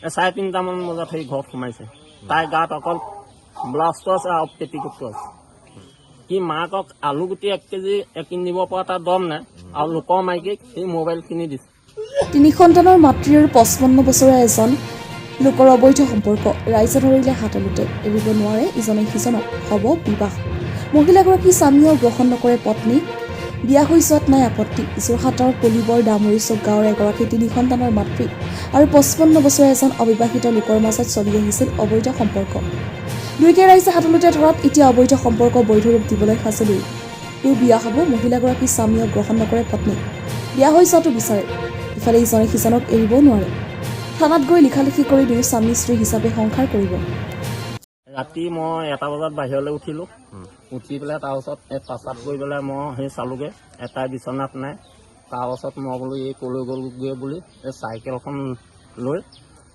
3:30মান বজাত সেই ঘৰত সোমাইছে। তাইৰ গাত অকল ব্লাষ্টো আছে আৰু পেটিকোটটো আছে। কি মাকক আলু গুটি 1 কেজি কিনিব পৰা তাৰ দম নাই আৰু লোকৰ মাইকীক সেই মোবাইল কিনি দিছে। 3 সন্তানৰ মাতৃ আৰু 55 বছৰীয়া এজন লোকৰ অবৈধ সম্পৰ্ক ৰাইজে ধৰিলে হাতলোতে। এৰিব নোৱাৰে ইজনে সিজনক, হ'ব বিবাহ। মহিলাগৰাকী স্বামীয়েও গ্ৰহণ নকৰে পত্নী। বিয়া হৈ যোৱাত নাই আপত্তি। যোৰহাটৰ পলিবৰ দামৰিচুক গাঁৱৰ এগৰাকী 3 সন্তানৰ মাতৃ আৰু 55 বছৰীয়া এজন অবিবাহিত লোকৰ মাজত চলি আহিছিল অবৈধ সম্পৰ্ক। দুয়োকে ৰাইজে হাতলোতে ধৰাত এতিয়া অবৈধ সম্পৰ্ক বৈধ ৰূপ দিবলৈ সাজু। এই বিয়া হ'ব, মহিলাগৰাকী স্বামীয়েও গ্ৰহণ নকৰে পত্নী। বিয়া হৈ যোৱাটো বিচাৰে, ইফালে ইজনে সিজনক এৰিবও নোৱাৰে। থানাত গৈ লিখালিখি কৰি দুয়ো স্বামী স্ত্ৰী হিচাপে সংসাৰ কৰিব। ৰাতি মই 1টা বজাত বাহিৰলৈ উঠিলোঁ। উঠি পেলাই তাৰপাছত পাচাব কৰি পেলাই মই সেই চালোগৈ, এটাই বিচনাত নাই। তাৰপাছত মই বোলো এই ক'লৈ গ'লগৈ বুলি চাইকেলখন লৈ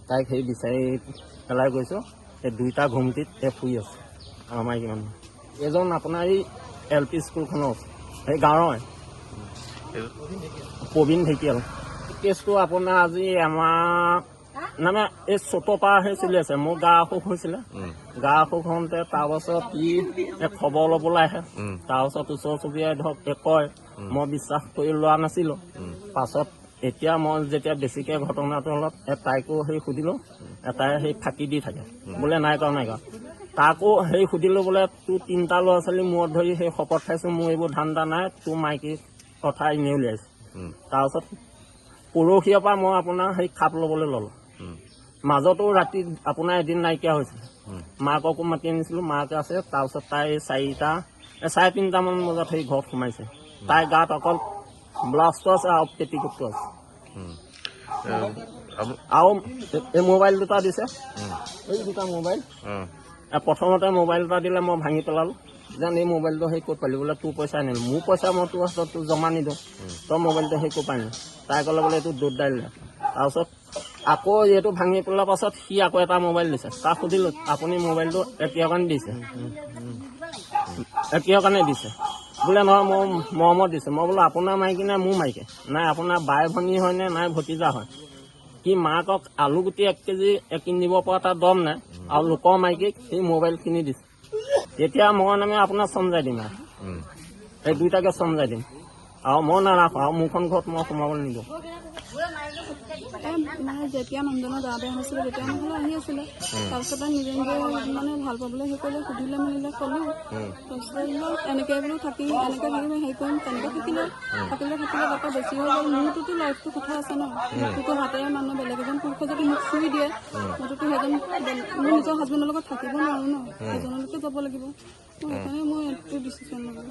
তাইক সেই বিচাৰি পেলাই গৈছোঁ। এই 2টা ঘুমটিত শুই আছে আমাৰ মাইকী মানুহ। এজন আপোনাৰ এই LP স্কুলখনৰ সেই গাঁৱৰ প্ৰবীণ ঢেকীয়াল। কেছটো আপোনাৰ আজি আমাৰ মানে এই 14 পাৰহে চলি আছে। মোৰ গা অসুখ হৈছিলে। গা অসুখ হওঁতে তাৰপাছত খবৰ ল'বলৈ আহে। তাৰপাছত ওচৰ চুবুৰীয়াই ধৰক কয়, মই বিশ্বাস কৰি লোৱা নাছিলোঁ। পাছত এতিয়া মই যেতিয়া বেছিকৈ ঘটনাটো অলপ তাইকো সেই সুধিলোঁ, তাই সেই ফাঁকি দি থাকে বোলে নাই কৰা। তাকো সেই সুধিলোঁ বোলে তোৰ 3টা ল'ৰা ছোৱালী মূৰত ধৰি সেই শপত খাইছোঁ, মোৰ এইবোৰ ধান্দা নাই, তোৰ মাইকী কথা এনেই উলিয়াইছে। তাৰপাছত পৰহিৰ পৰা মই আপোনাৰ সেই খাপ ল'বলৈ ল'লোঁ। মাজতো ৰাতি আপোনাৰ এদিন নাইকিয়া হৈছিলে। মাককো মাতি আনিছিলোঁ, মাকে আছে। তাৰপিছত তাই 3:30মান বজাত সেই ঘৰত সোমাইছে। তাইৰ গাত অকল ব্লাষ্টো আছে আৰু পেটিকোটটো আছে। আৰু এই মোবাইল 2টা দিছে, এই 2টা মোবাইল। প্ৰথমতে মোবাইল এটা দিলে, মই ভাঙি পেলালোঁ। যেন এই মোবাইলটো সেই ক'ত পালি বোলে, তোৰ পইচা আনিলোঁ। মোৰ পইচা মই তোৰ হাতত তোৰ জমা নিদিওঁ, তই মোবাইলটো সেই ক'ৰ পৰা আনিলোঁ। তাই ক'লে বোলে এইটো দুধ দাইল। তাৰপিছত আকৌ এইটো ভাঙি পেলোৱাৰ পাছত সি আকৌ এটা মোবাইল দিছে। তাক সুধিলোঁ আপুনি মোবাইলটো কিহৰ কাৰণে দিছে, কিহৰ কাৰণে দিছে বোলে নহয় মই মৰমত দিছোঁ। মই বোলো আপোনাৰ মাইকী নাই মোৰ মাইকী নাই, আপোনাৰ বাই ভনী হয়নে নাই ভতিজা হয়। কি মাকক আলু গুটি 1 কেজি কিনিব পৰা তাৰ দম নাই আৰু লোকৰ মাইকীক সেই মোবাইল কিনি দিছে। তেতিয়া মই আপোনাৰ চমজাই দিম আৰু এই 2টাকে চমজাই দিম আৰু মই নাৰাখোঁ আৰু মোৰখন ঘৰত মই সোমাবলৈ নিদিওঁ। মানে যেতিয়া মানুহজনৰ গা বেয়া হৈছিলে তেতিয়া নহ'লে আহি আছিলে। তাৰপিছতে নিজে নিজে মানে ভাল পাবলৈ সেই কৰিলে, সুধিলে মেলিলে ক'লোঁ। তাৰপিছত এনেকৈ বোলো থাকি এনেকৈ থাকিব হেৰি কৰিম, তেনেকৈ থাকিলে তাৰপৰা বেছি হৈ গ'ল। মোৰটোতো লাইফটো কথা আছে ন, মোৰটোতো হাতেৰে মানুহ বেলেগ এজন পুৰুষে যদি মোক চুই দিয়ে, মইটোতো সেইজন মোৰ নিজৰ হাজবেণ্ডৰ লগত থাকিব নোৱাৰোঁ ন, সেইজনলৈকে যাব লাগিব। সেইকাৰণে মই এইটো ডিচিশ্যন ল'লোঁ।